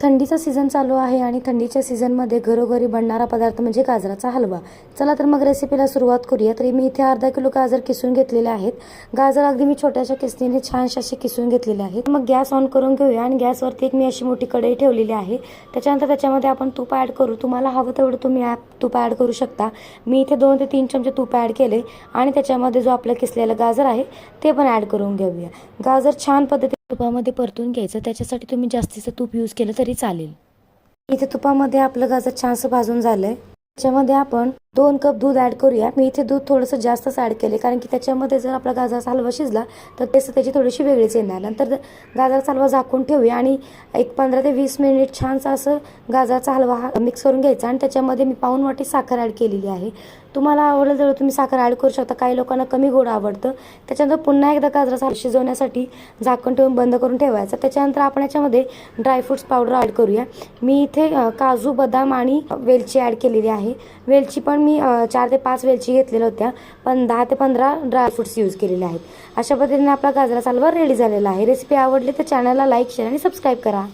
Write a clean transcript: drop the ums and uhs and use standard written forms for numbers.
थंडीचा सीझन चालू आहे आणि थंडीच्या सीझनमध्ये घरोघरी बनणारा पदार्थ म्हणजे गाजराचा हलवा. चला तर मग रेसिपीला सुरुवात करूया. तरी मी इथे अर्धा किलो गाजर किसून घेतलेले आहेत. गाजर अगदी मी छोट्याशा किसणीने छानसे असे किसून घेतलेले आहेत. मग गॅस ऑन करून घेऊया आणि गॅसवरती एक मी अशी मोठी कढई ठेवलेली आहे. त्याच्यानंतर त्याच्यामध्ये आपण तूप ॲड करू. तुम्हाला हवं तेवढं तुम्ही तूप ॲड करू शकता. मी इथे 2 ते 3 चमचे तूप ॲड केले आणि त्याच्यामध्ये जो आपलं किसलेलं गाजर आहे ते पण ॲड करून घेऊया. गाजर छान पद्धतीने तुपामध्ये परतून घ्यायचं. त्याच्यासाठी तुम्ही जास्तीचं तूप यूज केलं तरी चालेल. इथे तुपामध्ये आपलं गाजर छानसं भाजून झालंय. त्याच्यामध्ये आपण 2 कप दूध ॲड करूया. मी इथे दूध थोडंसं जास्तच ॲड केले, कारण की त्याच्यामध्ये जर आपला गाजराचा हलवा शिजला तर टेस्ट त्याची थोडीशी वेगळीच येणार. नंतर गाजराचा हलवा झाकून ठेवूया आणि एक 15 ते 20 मिनिट छानसा असं गाजराचा हलवा मिक्स करून घ्यायचा. आणि त्याच्यामध्ये मी पाऊण वाटी साखर ॲड केलेली आहे. तुम्हाला आवडेल तेवढं तुम्ही साखर ॲड करू शकता. काही लोकांना कमी गोड आवडतं. त्याच्यानंतर पुन्हा एकदा गाजराचा हलवा शिजवण्यासाठी झाकण ठेवून बंद करून ठेवायचं. त्याच्यानंतर आपण याच्यामध्ये ड्रायफ्रुट्स पावडर ॲड करूया. मी इथे काजू, बदाम आणि वेलची ॲड केलेली आहे. वेलची पण मी 4 ते 5 वेलची घेतलेल्या होत्या, पण 10 ते 15 ड्रायफ्रुट्स यूज केलेले आहेत. अशा पद्धतीने आपला गाजराचा हलवा रेडी झालेला आहे. रेसिपी आवडली तर चॅनलला लाईक, शेअर आणि सबस्क्राईब करा.